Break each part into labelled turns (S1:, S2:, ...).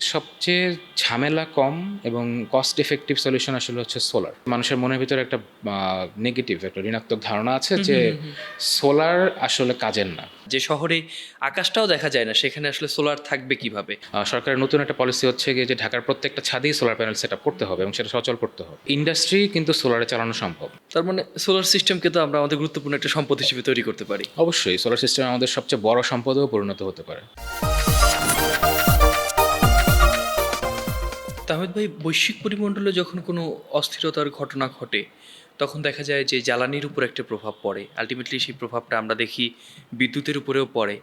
S1: সবচেয়ে ঝামেলা কম এবং কস্ট ইফেক্টিভ সলিউশন আসলে হচ্ছে সোলার। মানুষের মনের ভিতরে একটা নেগেটিভ একটা ঋণাত্মক ধারণা আছে
S2: হুম,
S1: যে
S2: হুম, হুম, হুম।
S1: সোলার আসলে কাজের না।
S2: যে শহরে আকাশটাও দেখা যায় না সেখানে আসলে সোলার থাকবে কিভাবে?
S1: সরকারের নতুন একটা পলিসি হচ্ছে গিয়ে যে ঢাকার প্রত্যেকটা ছাদেই সোলার প্যানেল সেট আপ করতে হবে এবং সেটা সচল করতে হবে। ইন্ডাস্ট্রি কিন্তু সোলারে চালানো সম্ভব।
S2: তার মানে সোলার সিস্টেমকে তো আমরা আমাদের গুরুত্বপূর্ণ একটা সম্পদ হিসেবে তৈরি করতে পারি।
S1: অবশ্যই সোলার সিস্টেম আমাদের সবচেয়ে বড় সম্পদেও পরিণত হতে পারে।
S2: তাহমিদ ভাই, বৈশ্বিক পরিমণ্ডলে যখন কোনো অস্থিরতার ঘটনা ঘটে তখন দেখা যায় যে জ্বালানির উপর একটা প্রভাব পড়ে, আলটিমেটলি সেই প্রভাবটা আমরা দেখি বিদ্যুতের উপরেও পড়ে।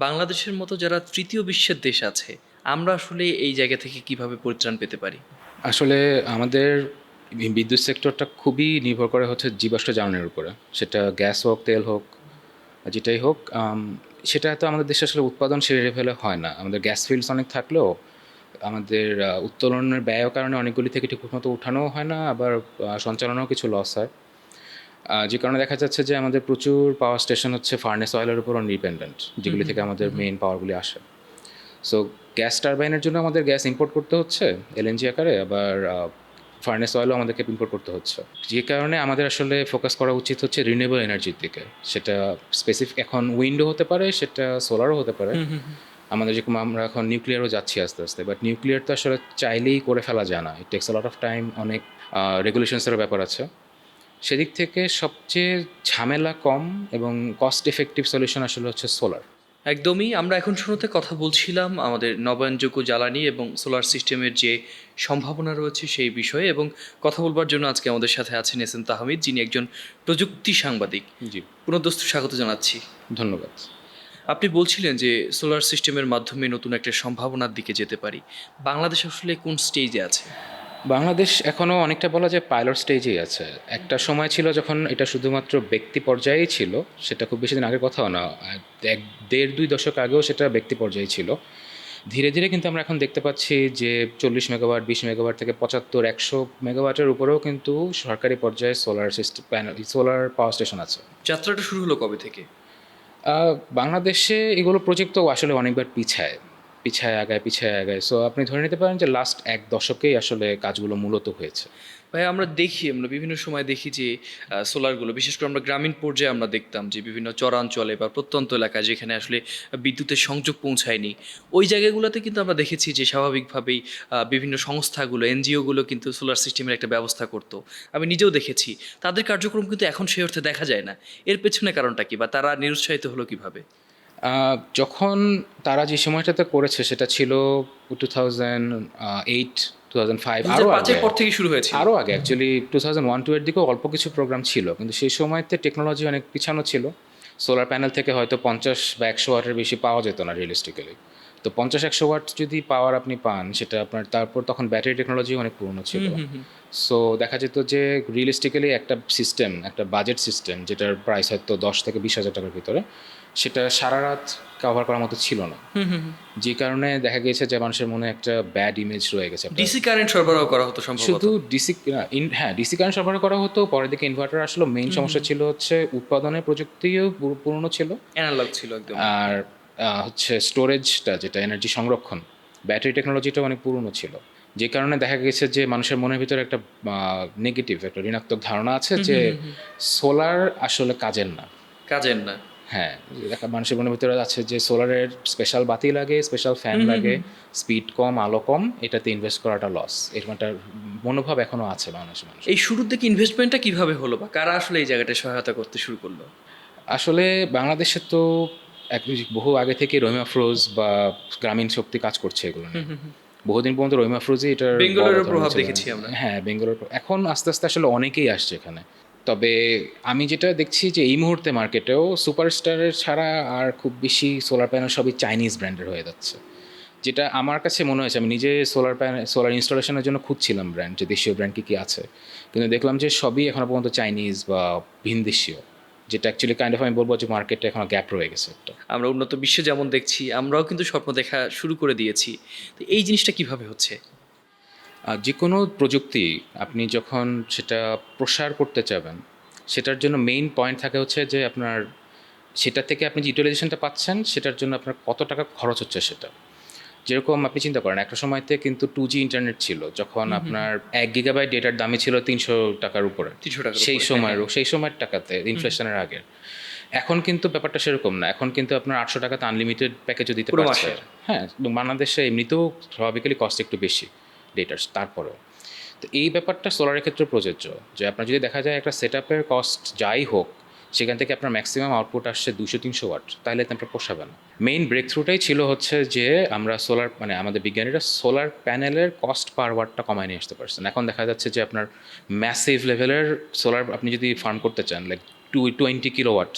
S2: বাংলাদেশের মতো যারা তৃতীয় বিশ্বের দেশ আছে, আমরা আসলে এই জায়গা থেকে কিভাবে পরিত্রাণ পেতে পারি?
S1: আসলে আমাদের বিদ্যুৎ সেক্টরটা খুবই নির্ভর করে হচ্ছে জীবাশ্ম জ্বালানির উপরে। সেটা গ্যাস হোক, তেল হোক, যেটাই হোক। সেটা তো আমাদের দেশে আসলে উৎপাদন সেই লেভেলে হয় না। আমাদের গ্যাস ফিল্ডস অনেক থাকলেও আমাদের উত্তোলনের ব্যয়ের কারণে অনেকগুলি থেকে ঠিকমতো উঠানোও হয় না, আবার সঞ্চালনেও কিছু লস হয়। যে কারণে দেখা যাচ্ছে যে আমাদের প্রচুর পাওয়ার স্টেশন হচ্ছে ফার্নেস অয়েলের উপর ডিপেন্ডেন্ট,
S2: হুম,
S1: যেগুলি
S2: হুম,
S1: থেকে আমাদের
S2: হুম, হুম।
S1: মেইন পাওয়ারগুলি আসে। সো গ্যাস টারবাইনের জন্য আমাদের গ্যাস ইম্পোর্ট করতে হচ্ছে এলএনজি আকারে, আবার ফার্নেস অয়েলও আমাদেরকে ইম্পোর্ট করতে হচ্ছে। যে কারণে আমাদের আসলে ফোকাস করা উচিত হচ্ছে রিনিউয়েবল এনার্জির দিকে। সেটা স্পেসিফিক এখন উইন্ডো হতে পারে, সেটা সোলারও হতে পারে।
S2: হুম, হুম, হুম।
S1: আমাদের যেরকম আমরা এখন নিউক্লিয়ারও যাচ্ছি আস্তে আস্তে, বাট নিউক্লিয়ার তো আসলে চাইলেই করে ফেলা যায় না। It takes a lot of time, অনেক রেগুলেশনসেরও ব্যাপার আছে। সেদিক থেকে সবচেয়ে ঝামেলা কম এবং কস্ট ইফেক্টিভ সলিউশন আসলে হচ্ছে সোলার।
S2: একদমই। আমরা এখন শুরুতে কথা বলছিলাম আমাদের নবায়নযোগ্য জ্বালানি এবং সোলার সিস্টেমের যে সম্ভাবনা রয়েছে সেই বিষয়ে, এবং কথা বলবার জন্য আজকে আমাদের সাথে আছেন এস এম তাহমিদ, যিনি একজন প্রযুক্তি সাংবাদিক।
S1: জি,
S2: পুনঃদস্ত স্বাগত জানাচ্ছি।
S1: ধন্যবাদ।
S2: আপনি বলছিলেন যে সোলার সিস্টেমের মাধ্যমে নতুন একটা সম্ভাবনার দিকে যেতে পারি। বাংলাদেশ আসলে কোন স্টেজে আছে?
S1: বাংলাদেশ এখনও অনেকটা বলা যায় পাইলট স্টেজেই আছে। একটা সময় ছিল যখন এটা শুধুমাত্র ব্যক্তি পর্যায়েই ছিল, সেটা খুব বেশি দিন আগের কথাও না। এক দেড় দুই দশক আগেও সেটা ব্যক্তি পর্যায়ে ছিল। ধীরে ধীরে কিন্তু আমরা এখন দেখতে পাচ্ছি যে 40 মেগাওয়াট, 20 মেগাওয়াট থেকে 75-100 মেগাওয়াটের উপরেও কিন্তু সরকারি পর্যায়ে solar system panel, solar power station আছে।
S2: যাত্রাটা শুরু হলো কবে থেকে?
S1: বাংলাদেশে এগুলো প্রজেক্ট তো আসলে অনেকবার পিছায় আগায়, পিছায় আগায়। সো আপনি ধরে নিতে পারেন যে লাস্ট এক দশকেই আসলে কাজগুলো মূলত হয়েছে।
S2: ভাই, আমরা বিভিন্ন সময় দেখি যে সোলারগুলো, বিশেষ করে আমরা গ্রামীণ পর্যায়ে আমরা দেখতাম যে বিভিন্ন চরাঞ্চলে বা প্রত্যন্ত এলাকায় যেখানে আসলে বিদ্যুতের সংযোগ পৌঁছায়নি, ওই জায়গাগুলোতে কিন্তু আমরা দেখেছি যে স্বাভাবিকভাবেই বিভিন্ন সংস্থাগুলো, এনজিওগুলো কিন্তু সোলার সিস্টেমের একটা ব্যবস্থা করতো। আমি নিজেও দেখেছি। তাদের কার্যক্রম কিন্তু এখন সেই অর্থে দেখা যায় না। এর পেছনে কারণটা কি, বা তারা নিরুৎসাহিত হলো কিভাবে?
S1: যখন তারা যে সময়টাতে করেছে সেটা ছিল 2008, 2005, আরও
S2: 2005-এর
S1: আগে।
S2: পর থেকে শুরু হয়েছিল।
S1: আরও আগে অ্যাকচুয়ালি 2001-2 এর দিকেও অল্প কিছু প্রোগ্রাম ছিল, কিন্তু সেই সময়তে টেকনোলজি অনেক পিছানো ছিল। সোলার প্যানেল থেকে হয়তো 50 বা 100 ওয়াটের বেশি পাওয়া যেত না রিয়েলিস্টিক্যালি। তো 50-100 ওয়াট যদি পাওয়ার আপনি পান, সেটা আপনার তারপর তখন ব্যাটারি টেকনোলজি অনেক পুরনো ছিল।
S2: হুম, হুম, হুম।
S1: সো দেখা যেত যে রিয়েলিস্টিক্যালি একটা সিস্টেম, একটা বাজেট সিস্টেম যেটার প্রাইস হয়তো 10 থেকে 20 হাজার টাকার ভিতরে, সেটা সারা রাত কভার করার মতো ছিল না।
S2: হুম, হুম, হুম।
S1: যে কারণে দেখা গিয়েছে যে মানুষের মনে একটা ব্যাড ইমেজ রয়ে গেছে একটা।
S2: ডিসি কারেন্ট সরবরাহ করা হতো সম্ভবত।
S1: শুধু ডিসি, হ্যাঁ, ডিসি কারেন্ট সরবরাহ করা হতো। পরের দিকে ইনভার্টার আসলো। মেইন সমস্যা ছিল হচ্ছে উৎপাদনের প্রযুক্তিও পুরনো ছিল।
S2: অ্যানালগ ছিল একদম।
S1: আর হচ্ছে স্টোরেজটা, যেটা এনার্জি সংরক্ষণ, ব্যাটারি টেকনোলজিটাও অনেক পুরনো ছিল। যে কারণে দেখা গেছে যে মানুষের মনের ভিতরে একটা নেগেটিভ একটা ঋণাত্মক ধারণা আছে
S2: হুম,
S1: যে
S2: হুম, হুম, হুম।
S1: সোলার আসলে কাজের না।
S2: কাজের না।
S1: হ্যাঁ, মানুষের মনের ভিতরে আছে যে সোলারের স্পেশাল বাতি লাগে, স্পেশাল ফ্যান
S2: হুম, হুম,
S1: লাগে,
S2: হুম।
S1: স্পিড কম, আলো কম, এটাতে ইনভেস্ট করাটা লস। এরকম একটা মনোভাব এখনো আছে বাংলাদেশের মানুষের।
S2: এই শুরুর দিকে ইনভেস্টমেন্টটা কিভাবে হলো, বা কারা আসলে এই জায়গাটায় সহায়তা করতে শুরু করলো?
S1: আসলে বাংলাদেশে তো এক বহু আগে থেকে রহিমা আফরোজ বা গ্রামীণ শক্তি কাজ করছে এগুলো
S2: হুম,
S1: নিয়ে।
S2: হুম, হুম।
S1: বহুদিন পর্যন্ত রহিমা আফরোজই এটার বড়
S2: বেঙ্গলেরও
S1: ধরনের
S2: প্রভাব
S1: ছিলেন।
S2: দেখেছি আমরা।
S1: হ্যাঁ, বেঙ্গলের এখন আস্তে আস্তে আসলে অনেকেই আসছে এখানে। তবে আমি যেটা দেখছি যে এই মুহূর্তে মার্কেটেও সুপারস্টারের ছাড়া আর খুব বেশি সোলার প্যানেল সবই চাইনিজ ব্র্যান্ডের হয়ে যাচ্ছে। যেটা আমার কাছে মনে হয়েছে, আমি নিজে সোলার ইনস্টলেশনের জন্য খুঁজছিলাম ব্র্যান্ড, যে দেশীয় ব্র্যান্ড কী কী আছে। কিন্তু দেখলাম যে সবই এখনো পর্যন্ত চাইনিজ বা ভিনদেশীয়, যেটা অ্যাকচুয়ালি কাইন্ড অফ আমি বলবো যে মার্কেটে এখনো গ্যাপ রয়ে গেছে একটা।
S2: আমরা উন্নত বিশ্বে যেমন দেখছি, আমরাও কিন্তু স্বপ্ন দেখা শুরু করে দিয়েছি। তো এই জিনিসটা কিভাবে হচ্ছে?
S1: যে কোনো প্রযুক্তি আপনি যখন সেটা প্রসার করতে চাবেন, সেটার জন্য মেইন পয়েন্ট থাকে হচ্ছে যে আপনার সেটা থেকে আপনি যে ইউটিলাইজেশনটা পাচ্ছেন, সেটার জন্য আপনার কত টাকা খরচ হচ্ছে সেটা। যেরকম আপনি চিন্তা করেন একটা সময়তে কিন্তু 2G ইন্টারনেট ছিল, যখন আপনার 1 GB ডেটার দামই ছিল 300 টাকার উপরে।
S2: 300 টাকার
S1: সেই
S2: উপরে, হ্যাঁ,
S1: সময়েরও সেই সময়ের টাকাতে ইনফ্লেশনের আগে। এখন কিন্তু ব্যাপারটা সেরকম না, এখন কিন্তু আপনার 800 টাকাতে আনলিমিটেড প্যাকেজও দিতে
S2: পুরো
S1: পারছে।
S2: মাসের।
S1: হ্যাঁ, এবং বাংলাদেশে এমনিতেও স্বাভাবিকলি কস্ট একটু বেশি ডেটার, তারপরেও তো এই ব্যাপারটা সোলারের ক্ষেত্রে প্রযোজ্য, যে আপনার যদি দেখা যায় একটা সেট আপের কস্ট যাই হোক, সেখান থেকে আপনার ম্যাক্সিমাম আউটপুট আসছে 200-300 ওয়াট, তাহলে তো আপনার পোষাবে না। মেইন ব্রেক থ্রুটাই ছিল হচ্ছে যে আমরা সোলার, মানে আমাদের বিজ্ঞানীরা সোলার প্যানেলের কস্ট পার ওয়াটটা কমায় নিয়ে আসতে পারছেন। এখন দেখা যাচ্ছে যে আপনার ম্যাসিভ লেভেলের সোলার আপনি যদি ফার্ম করতে চান, লাইক 20 কিলোওয়াট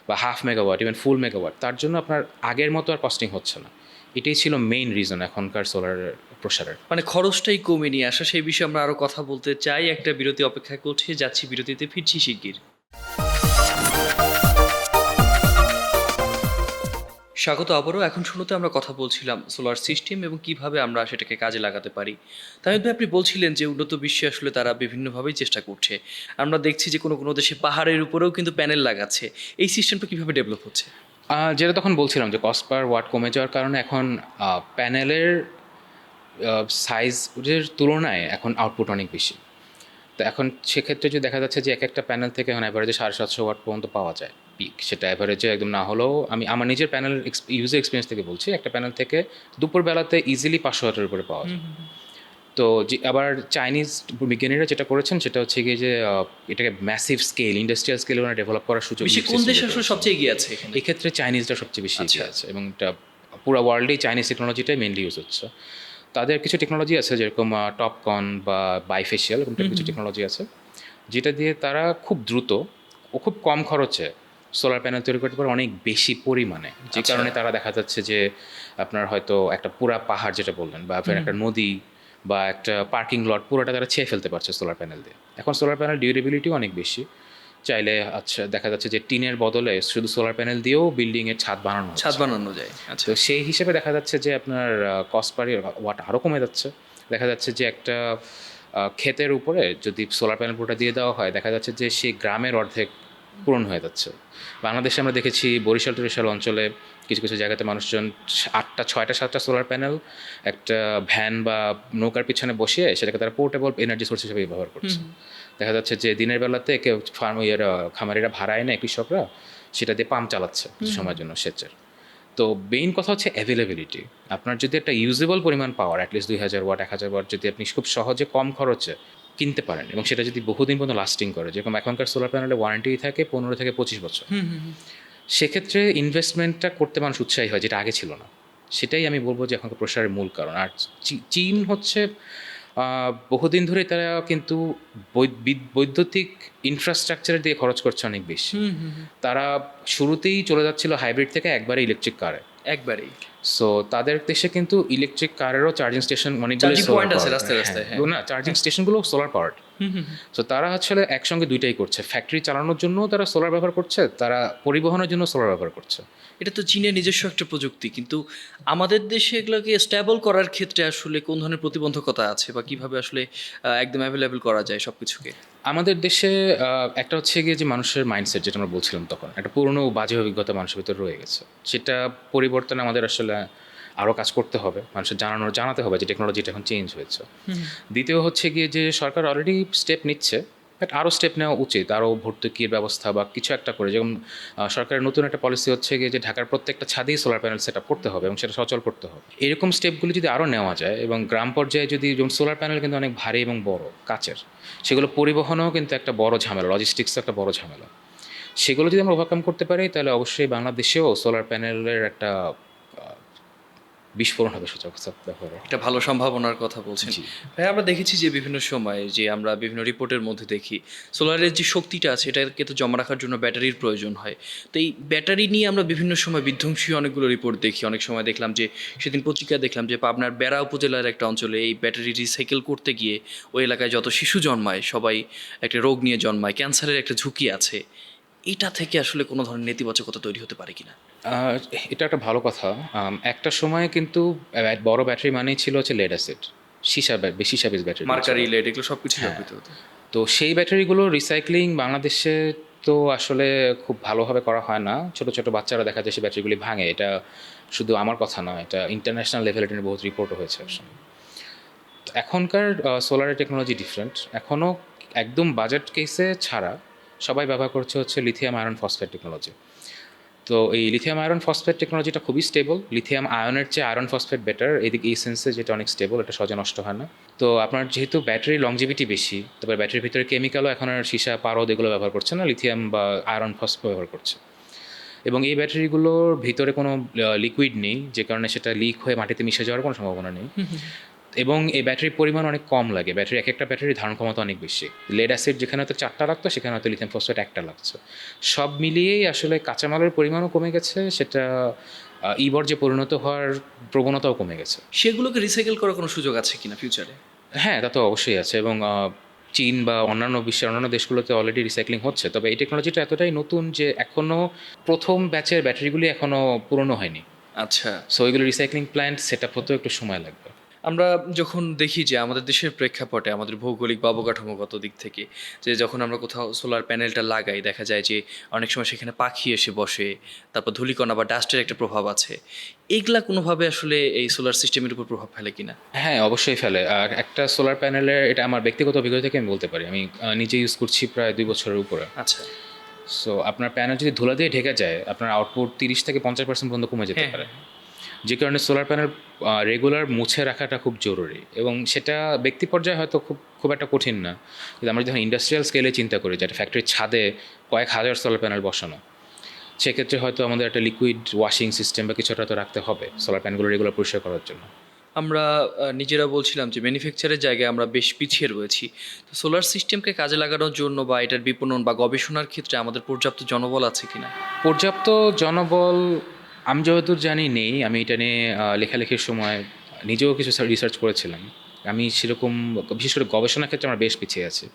S1: বা 0.5 মেগাওয়াট, ইভেন ফুল মেগাওয়াট, তার জন্য আপনার আগের মতো আর কস্টিং হচ্ছে না। এটাই ছিল মেইন রিজন এখনকার সোলারের প্রসারের।
S2: মানে খরচটাই কমে নিয়ে আসা, সেই বিষয়ে আমরা আরো কথা বলতে চাই। একটা বিরতি অপেক্ষা করছি, যাচ্ছি বিরতিতে, ফিরছি শিগগির। স্বাগত আবারও। এখন শুরুতে আমরা কথা বলছিলাম সোলার সিস্টেম এবং কিভাবে আমরা সেটাকে কাজে লাগাতে পারি। তাহিদ ভাই, আপনি বলছিলেন যে উন্নত বিশ্বে আসলে তারা বিভিন্নভাবেই চেষ্টা করছে। আমরা দেখছি যে কোনো কোনো দেশে পাহাড়ের উপরেও কিন্তু প্যানেল লাগাচ্ছে। এই সিস্টেমটা কিভাবে ডেভেলপ হচ্ছে?
S1: যেটা তখন বলছিলাম যে কস্ট পার ওয়াট কমে যাওয়ার কারণে এখন প্যানেলের সাইজের তুলনায় এখন আউটপুট অনেক বেশি। তো এখন সেক্ষেত্রে যদি দেখা যাচ্ছে যে এক একটা প্যানেল থেকে এখন অ্যাভারেজে 750 ওয়াট পর্যন্ত পাওয়া যায় পিক। সেটা অ্যাভারেজে একদম না হলেও, আমি আমার নিজের প্যানেল ইউজার এক্সপিরিয়েন্স থেকে বলছি, একটা প্যানেল থেকে দুপুরবেলাতে ইজিলি 500 ওয়াটের উপরে পাওয়া যায়। তো যে আবার চাইনিজ বিজ্ঞানীরা যেটা করেছেন সেটা হচ্ছে গিয়ে যে এটাকে ম্যাসিভ স্কেল, ইন্ডাস্ট্রিয়াল স্কেলে ওরা ডেভেলপ করার সুযোগ
S2: বিশ্বে কোন দেশ আসলে সবচেয়ে এগিয়ে আছে এখানে?
S1: এক্ষেত্রে চাইনিজরা সবচেয়ে বেশি এগিয়ে
S2: আচ্ছা।
S1: আছে, এবং এটা পুরো ওয়ার্ল্ডেই চাইনিজ টেকনোলজিটাই মেনলি ইউজ হচ্ছে। তাদের কিছু টেকনোলজি আছে যেরকম টপকন বা বাইফেশিয়াল, এরকম কিছু টেকনোলজি আছে যেটা দিয়ে তারা খুব দ্রুত ও খুব কম খরচে সোলার প্যানেল তৈরি করতে পারে অনেক বেশি পরিমাণে। যে
S2: আচ্ছা।
S1: কারণে তারা দেখা যাচ্ছে যে আপনার হয়তো একটা পুরা পাহাড় যেটা বললেন, বা আপনার একটা নদী বা একটা পার্কিং লট পুরোটা তারা ছেয়ে ফেলতে পারছে সোলার প্যানেল দিয়ে। এখন সোলার প্যানেল ডিউরেবিলিটিও অনেক বেশি। চাইলে আচ্ছা দেখা যাচ্ছে যে টিনের বদলে শুধু সোলার প্যানেল দিয়েও বিল্ডিংয়ের ছাদ বানানো
S2: ছাদ
S1: হচ্ছে।
S2: বানানো যায়। আচ্ছা।
S1: তো সেই হিসেবে দেখা যাচ্ছে যে আপনার কস্ট পার ওয়াট আরও কমে যাচ্ছে। দেখা যাচ্ছে যে একটা ক্ষেতের উপরে যদি সোলার প্যানেল পুরোটা দিয়ে দেওয়া হয়, দেখা যাচ্ছে যে সেই গ্রামের অর্ধেক পূরণ হয়ে যাচ্ছে। বাংলাদেশে আমরা দেখেছি বরিশাল টরিশাল অঞ্চলে কিছু কিছু জায়গাতে মানুষজন 8টা 6টা 7টা সোলার প্যানেল একটা ভ্যান বা নৌকার পিছনে বসিয়ে সেটাকে তারা পোর্টেবল এনার্জি সোর্স হিসেবে ব্যবহার করছে। দেখা যাচ্ছে যে দিনের বেলাতে কেউ খামারিরা ভাড়া এনে কৃষকরা সেটা দিয়ে পাম্প চালাচ্ছে কিছু সময়ের জন্য সেচের। তো মেইন কথা হচ্ছে অ্যাভেলেবিলিটি। আপনার যদি একটা ইউজেবল পরিমাণ পাওয়ার অ্যাটলিস্ট 2000 ওয়াট 1000 ওয়াট যদি আপনি খুব সহজে কম খরচে কিনতে পারেন, এবং সেটা যদি বহুদিন পর্যন্ত লাস্টিং করে, যেরকম এখনকার সোলার প্যানেলে ওয়ারেন্টি থাকে 15 থেকে 25 বছর, সেক্ষেত্রে ইনভেস্টমেন্টটা করতে মানুষ উৎসাহী হয়, যেটা আগে ছিল না। সেটাই আমি বলবো যে এখনকার প্রসারের মূল কারণ। আর চীন হচ্ছে বহুদিন ধরে তারা কিন্তু বৈদ্যুতিক ইনফ্রাস্ট্রাকচারের দিয়ে খরচ করছে অনেক বেশি। তারা শুরুতেই চলে যাচ্ছিল হাইব্রিড থেকে একবারে ইলেকট্রিক কারে।
S2: একবারেই।
S1: সো তাদের দেশে কিন্তু ইলেকট্রিক কারেরও চার্জিং স্টেশন অনেকগুলো
S2: চার্জিং
S1: সোলার
S2: পয়েন্ট আছে
S1: পাওয়ার।
S2: রাস্তায় রাস্তায়, হ্যাঁ।
S1: না, চার্জিং স্টেশনগুলো সোলার পাওয়ার। সো তারা আসলে একসঙ্গে দুইটাই করছে, ফ্যাক্টরি চালানোর জন্য তারা সোলার ব্যবহার করছে, তারা পরিবহনের জন্য সোলার ব্যবহার করছে।
S2: এটা তো চীনের নিজস্ব একটা প্রযুক্তি, কিন্তু আমাদের দেশে এগুলোকে স্ট্যাবল করার ক্ষেত্রে আসলে কোন ধরনের প্রতিবন্ধকতা আছে, বা কিভাবে আসলে একদম অ্যাভেলেবল করা যায় সব কিছুকে?
S1: আমাদের দেশে একটা হচ্ছে গিয়ে যে মানুষের মাইন্ডসেট, যেটা আমরা বলছিলাম তখন, একটা পুরনো বাজে অভিজ্ঞতা মানুষের ভিতরে রয়ে গেছে। সেটা পরিবর্তনে আমাদের আসলে আরও কাজ করতে হবে, মানুষের জানাতে হবে যে টেকনোলজিটা এখন চেঞ্জ হয়েছে। দ্বিতীয় হচ্ছে গিয়ে যে সরকার অলরেডি স্টেপ নিচ্ছে, বাট আরও স্টেপ নেওয়া উচিত, আরও ভর্তুকির ব্যবস্থা বা কিছু একটা করে। যেমন সরকারের নতুন একটা পলিসি হচ্ছে গিয়ে যে ঢাকার প্রত্যেকটা ছাদেই সোলার প্যানেল সেট আপ করতে হবে এবং সেটা সচল করতে হবে। এরকম স্টেপগুলো যদি আরও নেওয়া যায়, এবং গ্রাম পর্যায়ে যদি, যেমন সোলার প্যানেল কিন্তু অনেক ভারী এবং বড় কাচের, সেগুলো পরিবহনেও কিন্তু একটা বড় ঝামেলা, লজিস্টিক্স একটা বড় ঝামেলা। সেগুলো যদি আমরা ওভারকাম করতে পারি, তাহলে অবশ্যই বাংলাদেশেও সোলার প্যানেলের একটা বিস্ফোরণ হবে সূচক ব্যাপারে।
S2: একটা ভালো সম্ভাবনার কথা বলছেন।
S1: জি।
S2: ভাই, আমরা দেখেছি যে বিভিন্ন সময় যে আমরা বিভিন্ন রিপোর্টের মধ্যে দেখি সোলারের যে শক্তিটা আছে এটাকে তো জমা রাখার জন্য ব্যাটারির প্রয়োজন হয়। তো এই ব্যাটারি নিয়ে আমরা বিভিন্ন সময় বিধ্বংসী অনেকগুলো রিপোর্ট দেখি। অনেক সময় দেখলাম যে, সেদিন পত্রিকায় দেখলাম যে পাবনার বেড়া উপজেলার একটা অঞ্চলে এই ব্যাটারি রিসাইকেল করতে গিয়ে ওই এলাকায় যত শিশু জন্মায় সবাই একটা রোগ নিয়ে জন্মায়, ক্যান্সারের একটা ঝুঁকি আছে। এটা থেকে আসলে কোনো ধরনের নেতিবাচকতা তৈরি হতে পারে কিনা?
S1: আহ, এটা একটা ভালো কথা। একটা সময় কিন্তু বড় ব্যাটারি মানেই ছিল হচ্ছে লেড অ্যাসিড, সীসা বেস ব্যাটারি,
S2: মার্কারি, লেড, এগুলো সব কিছু
S1: হ্যাঁ।
S2: ব্যবহৃত হতো।
S1: তো সেই ব্যাটারিগুলো রিসাইক্লিং বাংলাদেশে তো আসলে খুব ভালোভাবে করা হয় না। ছোট ছোট বাচ্চারা দেখা যায় সেই ব্যাটারিগুলি ভাঙে, এটা শুধু আমার কথা নয়, এটা ইন্টারন্যাশনাল লেভেলে এটা নিয়ে বহুত রিপোর্টও হয়েছে একসময়। তো এখনকার সোলারের টেকনোলজি ডিফারেন্ট। এখনও একদম বাজেট কেসে ছাড়া সবাই ব্যবহার করছে হচ্ছে লিথিয়াম আয়রন ফসফেট টেকনোলজি। তো এই লিথিয়াম আয়রন ফসফেট টেকনোলজিটা খুবই স্টেবল। লিথিয়াম আয়নের চেয়ে আয়রন ফসফেট বেটার এদিকে এই সেন্সে, যেটা অনেক স্টেবল, এটা সহজে নষ্ট হয় না। তো আপনার যেহেতু ব্যাটারি লংজিভিটি বেশি, তারপর ব্যাটারির ভিতরে কেমিক্যালও এখন আর সীসা পারদ এগুলো ব্যবহার করছে না, লিথিয়াম বা আয়রন ফসফেট ব্যবহার করছে। এবং এই ব্যাটারিগুলোর ভিতরে কোনো লিকুইড নেই, যে কারণে সেটা লিক হয়ে মাটিতে মিশে যাওয়ার কোনো সম্ভাবনা নেই। এবং এই ব্যাটারির পরিমাণ অনেক কম লাগে। ব্যাটারি এক একটা ব্যাটারির ধারণ ক্ষমতা অনেক বেশি। লেড অ্যাসিড যেখানে হয়তো 4টা লাগতো, সেখানে হয়তো লিথিয়াম ফসফেট 1টা লাগছে। সব মিলিয়েই আসলে কাঁচামালের পরিমাণও কমে গেছে, সেটা ই-বর্জ্যে পরিণত হওয়ার প্রবণতাও কমে গেছে।
S2: সেগুলোকে রিসাইকেল করার কোনো সুযোগ আছে কিনা ফিউচারে?
S1: হ্যাঁ, তা তো অবশ্যই আছে। এবং চীন বা অন্যান্য বিশ্বের অন্যান্য দেশগুলোতে অলরেডি রিসাইক্লিং হচ্ছে। তবে এই টেকনোলজিটা এতটাই নতুন যে এখনও প্রথম ব্যাচের ব্যাটারিগুলি এখনও পুরনো হয়নি।
S2: আচ্ছা,
S1: সো এগুলো রিসাইক্লিং প্ল্যান্ট সেট আপ হতেও একটু সময় লাগবে।
S2: আমরা যখন দেখি যে আমাদের দেশের প্রেক্ষাপটে আমাদের ভৌগোলিক বা অবকাঠামোগত দিক থেকে যে যখন আমরা কোথাও সোলার প্যানেলটা লাগাই, দেখা যায় যে অনেক সময় সেখানে পাখি এসে বসে, তারপর ধূলিকণা বা ডাস্টের একটা প্রভাব আছে। এগুলা কোনোভাবে আসলে এই সোলার সিস্টেমের উপর প্রভাব ফেলে কিনা?
S1: হ্যাঁ, অবশ্যই ফেলে। আর একটা সোলার প্যানেলের, এটা আমার ব্যক্তিগত অভিজ্ঞতা থেকে আমি বলতে পারি, আমি নিজে ইউজ করছি প্রায় 2 বছরের উপরে।
S2: আচ্ছা,
S1: সো আপনার প্যানেল যদি ধুলা দিয়ে ঢেকে যায়, আপনার আউটপুট 30 থেকে 50% পর্যন্ত কমে যেতে
S2: হ্যাঁ,
S1: পারে। যে কারণে সোলার প্যানেল রেগুলার মুছে রাখাটা খুব জরুরি। এবং সেটা ব্যক্তি পর্যায়ে হয়তো খুব খুব একটা কঠিন না, কিন্তু আমরা যখন ইন্ডাস্ট্রিয়াল স্কেলে চিন্তা করি, যে একটা ফ্যাক্টরির ছাদে কয়েক হাজার সোলার প্যানেল বসানো, সেক্ষেত্রে হয়তো আমাদের একটা লিকুইড ওয়াশিং সিস্টেম বা কিছুটা তো রাখতে হবে সোলার প্যানেলগুলো রেগুলার পরিষ্কার করার জন্য।
S2: আমরা নিজেরা বলছিলাম যে ম্যানুফ্যাকচারের জায়গায় আমরা বেশ পিছিয়ে রয়েছি। তো সোলার সিস্টেমকে কাজে লাগানোর জন্য বা এটার বিপণন বা গবেষণার ক্ষেত্রে আমাদের পর্যাপ্ত জনবল আছে কিনা?
S1: পর্যাপ্ত জনবল আমি যতদূর জানি নেই। আমি এটা নিয়ে লেখালেখির সময় নিজেও কিছু রিসার্চ করেছিলাম। আমি সেরকম, বিশেষ করে গবেষণার ক্ষেত্রে আমরা বেশ পিছিয়ে আছি।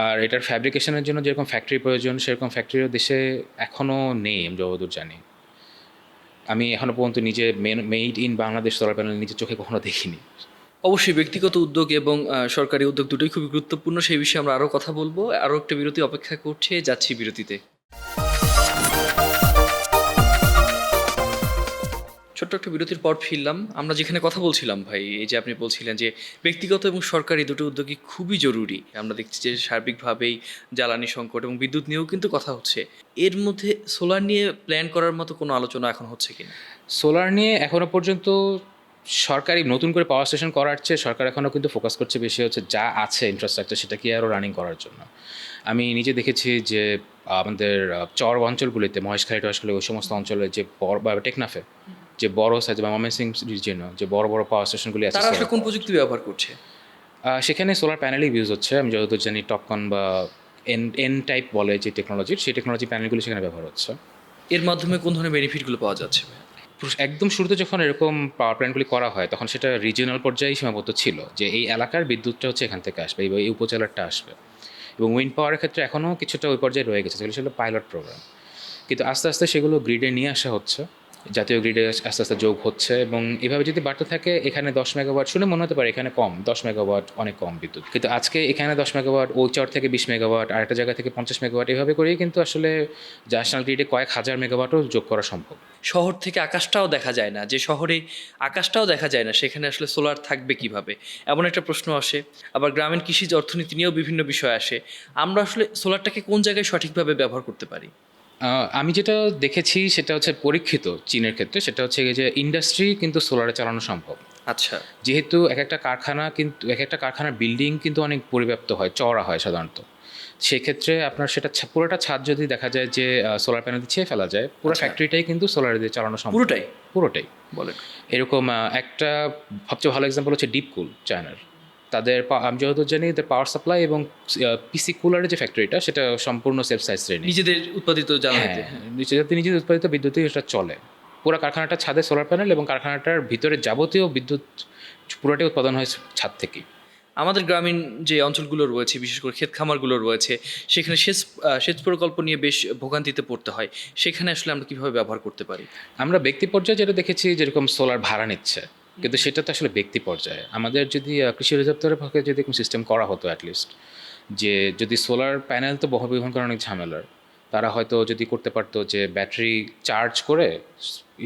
S1: আর এটার ফ্যাব্রিকেশনের জন্য যেরকম ফ্যাক্টরি প্রয়োজন, সেরকম ফ্যাক্টরিও দেশে এখনও নেই আমি যতদূর জানি। আমি এখনও পর্যন্ত নিজে made in Bangladesh solar panel নিজের চোখে কখনো দেখিনি।
S2: অবশ্যই ব্যক্তিগত উদ্যোগ এবং সরকারি উদ্যোগ দুটোই খুবই গুরুত্বপূর্ণ। সেই বিষয়ে আমরা আরও কথা বলবো। আরও একটা বিরতি অপেক্ষা করছে, যাচ্ছি বিরতিতে। ছোট্ট একটা বিরতির পর ফিরলাম। আমরা যেখানে কথা বলছিলাম ভাই, এই যে আপনি বলছিলেন যে ব্যক্তিগত এবং সরকারি দুটো উদ্যোগই খুবই জরুরি। আমরা দেখছি যে সার্বিকভাবেই জ্বালানি সংকট এবং বিদ্যুৎ নিয়েও কিন্তু কথা হচ্ছে। এর মধ্যে সোলার নিয়ে প্ল্যান করার মতো কোনো আলোচনা এখন হচ্ছে কিনা?
S1: সোলার নিয়ে এখনও পর্যন্ত সরকারি নতুন করে পাওয়ার স্টেশন করার চেয়ে সরকার এখনও কিন্তু ফোকাস করছে বেশি হচ্ছে যা আছে ইনফ্রাস্ট্রাকচার, সেটাকে আরও রানিং করার জন্য। আমি নিজে দেখেছি যে আমাদের চর অঞ্চলগুলিতে, মহেশখালী টহেশখালী ওই সমস্ত অঞ্চলে যে বড় বা টেকনাফে যে বড় সাইজ বা ময়মনসিং রিজিয়ন যে বড় বড় পাওয়ার স্টেশনগুলি আছে,
S2: তারা আসলে কোন প্রযুক্তি ব্যবহার করছে?
S1: সেখানে সোলার প্যানেলই ইউজ হচ্ছে। আমি যতদূর জানি টপকন বা এন টাইপ বলে যে টেকনোলজি, সেই টেকনোলজি প্যানেলগুলি সেখানে ব্যবহার হচ্ছে।
S2: এর মাধ্যমে কোন ধরনের বেনিফিটগুলো পাওয়া যাচ্ছে?
S1: একদম শুরুতে যখন এরকম পাওয়ার প্ল্যান্টগুলি করা হয়, তখন সেটা রিজিওনাল পর্যায়ে সীমাবদ্ধ ছিল, যে এই এলাকার বিদ্যুৎটা হচ্ছে এখান থেকে আসবে, এই উপজেলারটা আসবে। এবং উইন্ড পাওয়ারের ক্ষেত্রে এখনও কিছুটা ওই পর্যায়ে রয়ে গেছে, সেগুলো ছিল পাইলট প্রোগ্রাম। কিন্তু আস্তে আস্তে সেগুলো গ্রিডে নিয়ে আসা হচ্ছে, জাতীয় গ্রিডে আস্তে আস্তে যোগ হচ্ছে। এবং এভাবে যদি বাড়তে থাকে, এখানে 10 মেগাওয়াট শুনে মনে হতে পারে এখানে কম, 10 মেগাওয়াট অনেক কম বিদ্যুৎ, কিন্তু আজকে এখানে 10 মেগাওয়াট, ওই চর থেকে 20 মেগাওয়াট, আর একটা জায়গা থেকে 50 মেগাওয়াট, এভাবে করেই কিন্তু আসলে ন্যাশনাল গ্রিডে কয়েক হাজার মেগাওয়াটও যোগ করা সম্ভব।
S2: শহর থেকে আকাশটাও দেখা যায় না, যে শহরে আকাশটাও দেখা যায় না সেখানে আসলে সোলার থাকবে কিভাবে, এমন একটা প্রশ্ন আসে। আবার গ্রামীণ কৃষিজ অর্থনীতি নিয়েও বিভিন্ন বিষয় আসে। আমরা আসলে সোলারটাকে কোন জায়গায় সঠিকভাবে ব্যবহার করতে পারি?
S1: আমি যেটা দেখেছি সেটা হচ্ছে পরীক্ষিত চীনের ক্ষেত্রে, সেটা হচ্ছে যে ইন্ডাস্ট্রি কিন্তু সোলারে চালানো সম্ভব।
S2: আচ্ছা,
S1: যেহেতু এক একটা কারখানা, কিন্তু এক একটা কারখানার বিল্ডিং কিন্তু অনেক পরিব্যাপ্ত হয়, চওড়া হয় সাধারণত। সেক্ষেত্রে আপনার সেটা পুরোটা ছাদ যদি দেখা যায় যে সোলার প্যানেল দিয়ে ছেয়ে ফেলা যায়, পুরো
S2: আচ্ছা।
S1: ফ্যাক্টরিটাই কিন্তু সোলার দিয়ে চালানো সম্ভব।
S2: পুরোটাই
S1: পুরোটাই।
S2: বলেন।
S1: এরকম একটা সবচেয়ে ভালো এক্সাম্পল হচ্ছে ডিপকুল, চায়নার। তাদের আমি যতদূর জানি তাদের পাওয়ার সাপ্লাই এবং পিসি কুলারের যে ফ্যাক্টরিটা, সেটা সম্পূর্ণ সেলফ সাইস্টেইনিং।
S2: নিজেদের উৎপাদিত জ্বালানিতে।
S1: যাতে নিজেদের উৎপাদিত বিদ্যুতেই এটা চলে। পুরো কারখানাটার ছাদে সোলার প্যানেল, এবং কারখানাটার ভিতরে যাবতীয় বিদ্যুৎ পুরোটাই উৎপাদন হয় ছাদ থেকেই।
S2: আমাদের গ্রামীণ যে অঞ্চলগুলো রয়েছে, বিশেষ করে ক্ষেত খামারগুলো রয়েছে, সেখানে সেচ প্রকল্প নিয়ে বেশ ভোগান্তিতে পড়তে হয়। সেখানে আসলে আমরা কীভাবে ব্যবহার করতে পারি?
S1: আমরা ব্যক্তি পর্যায়ে যেটা দেখেছি, যেরকম সোলার ভাড়া নিচ্ছে, কিন্তু সেটা তো আসলে ব্যক্তি পর্যায়ে। আমাদের যদি কৃষি অধিদপ্তরের পক্ষে যদি কোনো সিস্টেম করা হতো অ্যাটলিস্ট, যে যদি সোলার প্যানেল তো বহন করা অনেক ঝামেলার, তারা হয়তো যদি করতে পারতো যে ব্যাটারি চার্জ করে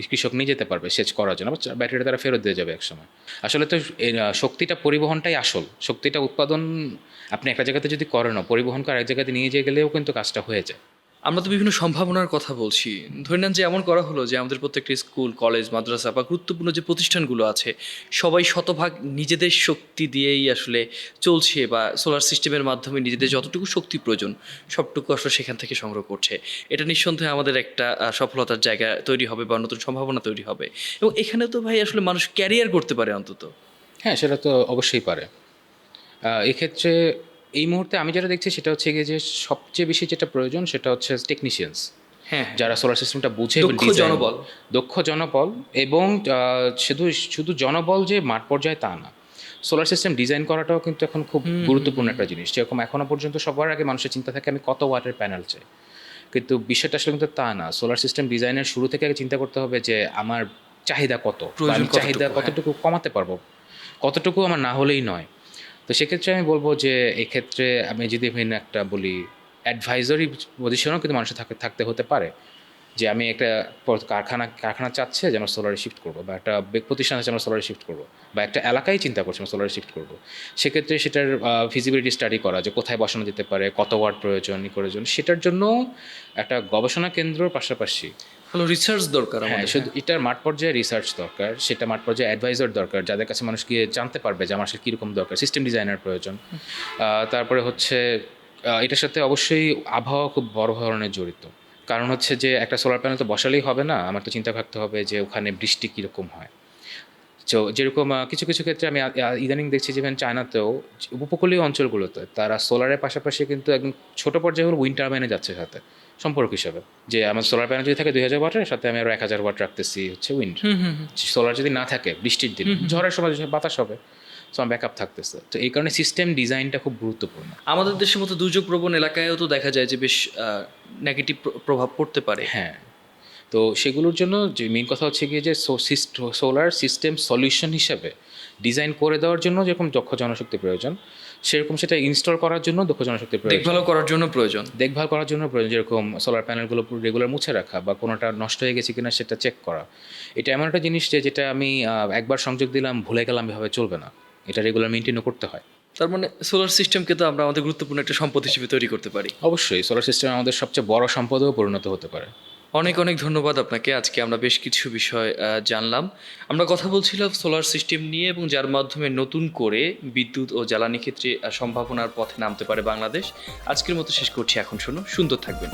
S1: কৃষক নিয়ে যেতে পারবে সেচ করার জন্য, ব্যাটারিটা তারা ফেরত দিয়ে যাবে একসময়। আসলে তো শক্তিটা পরিবহনটাই আসল, শক্তিটা উৎপাদন আপনি একটা জায়গাতে যদি করেন, পরিবহন করে আরেক জায়গাতে নিয়ে যেয়ে গেলেও কিন্তু কাজটা হয়ে যায়।
S2: আমরা তো বিভিন্ন সম্ভাবনার কথা বলছি। ধরে নেন যে এমন করা হলো যে আমাদের প্রত্যেকটি স্কুল, কলেজ, মাদ্রাসা বা গুরুত্বপূর্ণ যে প্রতিষ্ঠানগুলো আছে সবাই শতভাগ নিজেদের শক্তি দিয়েই আসলে চলছে, বা সোলার সিস্টেমের মাধ্যমে নিজেদের যতটুকু শক্তি প্রয়োজন সবটুকু আসলে সেখান থেকে সংগ্রহ করছে। এটা নিঃসন্দেহে আমাদের একটা সফলতার জায়গা তৈরি হবে বা নতুন সম্ভাবনা তৈরি হবে। এবং এখানে তো ভাই আসলে মানুষ ক্যারিয়ার করতে পারে অন্তত।
S1: হ্যাঁ, সেটা তো অবশ্যই পারে। এক্ষেত্রে এই মুহূর্তে আমি যেটা দেখছি সেটা হচ্ছে গিয়ে যে সবচেয়ে বেশি যেটা প্রয়োজন সেটা হচ্ছে টেকনিশিয়ানস,
S2: হ্যাঁ,
S1: যারা সোলার সিস্টেমটা বুঝে এবং
S2: দক্ষ
S1: design-
S2: জনবল।
S1: দক্ষ জনবল। এবং শুধু শুধু জনবল যে মাঠ পর্যায়ে তা না, সোলার সিস্টেম ডিজাইন করাটাও কিন্তু এখন খুব গুরুত্বপূর্ণ একটা জিনিস। যেরকম এখনো পর্যন্ত সবার আগে মানুষের চিন্তা থাকে আমি কত ওয়াটের প্যানেল চাই, কিন্তু বিষয়টা আসলে কিন্তু তা না। সোলার সিস্টেম ডিজাইনের শুরু থেকে আগে চিন্তা করতে হবে যে আমার চাহিদা কত, বা
S2: প্রয়োজন
S1: আমি চাহিদা
S2: কতটুকু, হ্যাঁ।
S1: কতটুকু কমাতে পারবো, কতটুকু আমার না হলেই নয়। তো সেক্ষেত্রে আমি বলবো যে এক্ষেত্রে আমি যদি একটা বলি অ্যাডভাইজারি পজিশনও কিন্তু মানুষের থাকতে হতে পারে, যে আমি একটা কারখানা চাচ্ছে যে আমরা সোলারে শিফট করবো, বা একটা প্রতিষ্ঠান আছে আমরা সোলারে শিফট করবো, বা একটা এলাকায় চিন্তা করছি আমরা সোলারে শিফট করবো। সেক্ষেত্রে সেটার ফিজিবিলিটি স্টাডি করা, যে কোথায় বসানো যেতে পারে, কত ওয়াট প্রয়োজন, সেটার জন্য একটা গবেষণা কেন্দ্রর পাশাপাশি
S2: ভালো রিসার্চ দরকার
S1: হ্যাঁ,
S2: আমাদের।
S1: শুধু এটার মাঠ পর্যায়ে রিসার্চ দরকার, সেটা মাঠ পর্যায়ে অ্যাডভাইজার দরকার, যাদের কাছে মানুষ গিয়ে জানতে পারবে যে আমার আসলে কীরকম দরকার, সিস্টেম ডিজাইনার প্রয়োজন। তারপরে হচ্ছে এটার সাথে অবশ্যই আবহাওয়া খুব বড় ধরনের জড়িত। কারণ হচ্ছে যে একটা সোলার প্যানেল তো বসালেই হবে না, আমার তো চিন্তা থাকতে হবে যে ওখানে বৃষ্টি কীরকম হয়। তো যেরকম কিছু কিছু ক্ষেত্রে আমি ইদানিং দেখছি যে চায়নাতেও উপকূলীয় অঞ্চলগুলোতে তারা সোলারের পাশাপাশি কিন্তু একদম ছোটো পর্যায়ে হলো উইন্ড টারবাইনে যাচ্ছে সাথে সম্পর্ক হিসাবে, যে আমার সোলার প্যানেল যদি থাকে 2000 ওয়াটের, সাথে আমি আরও 1000 ওয়াট রাখতেছি হচ্ছে উইন্ড। সোলার যদি না থাকে বৃষ্টির দিন, ঝড়ের সময় বাতাস হবে, সো আমার ব্যাকআপ থাকতেছে। তো এই কারণে সিস্টেম ডিজাইনটা খুব গুরুত্বপূর্ণ।
S2: আমাদের দেশের মতো দুর্যোগ প্রবণ এলাকায়ও তো দেখা যায় যে বেশ নেগেটিভ প্রভাব পড়তে পারে।
S1: হ্যাঁ, তো সেগুলোর জন্য যে মেইন কথা হচ্ছে গিয়ে যে সোলার সিস্টেম সলিউশন হিসাবে ডিজাইন করে দেওয়ার জন্য যেরকম দক্ষ জনশক্তি প্রয়োজন, সেরকম সেটা ইনস্টল করার জন্য দক্ষ জনশক্তি প্রয়োজন,
S2: দেখভাল করার জন্য প্রয়োজন।
S1: দেখভাল করার জন্য প্রয়োজন। যেরকম সোলার প্যানেলগুলো রেগুলার মুছে রাখা, বা কোনোটা নষ্ট হয়ে গেছে কিনা সেটা চেক করা। এটা এমন একটা জিনিস যেটা আমি একবার সংযোগ দিলাম ভুলে গেলাম, এভাবে চলবে না, এটা রেগুলার মেনটেনও করতে হয়।
S2: তার মানে সোলার সিস্টেমকে তো আমরা আমাদের গুরুত্বপূর্ণ একটা সম্পদ হিসেবে তৈরি করতে পারি।
S1: অবশ্যই সোলার সিস্টেম আমাদের সবচেয়ে বড় সম্পদেও পরিণত হতে পারে।
S2: অনেক অনেক ধন্যবাদ আপনাকে। আজকে আমরা বেশ কিছু বিষয় জানলাম। আমরা কথা বলছিলাম সোলার সিস্টেম নিয়ে, এবং যার মাধ্যমে নতুন করে বিদ্যুৎ ও জ্বালানি ক্ষেত্রে সম্ভাবনার পথে নামতে পারে বাংলাদেশ। আজকের মতো শেষ করছি। এখন শোনো, সুন্দর থাকবেন।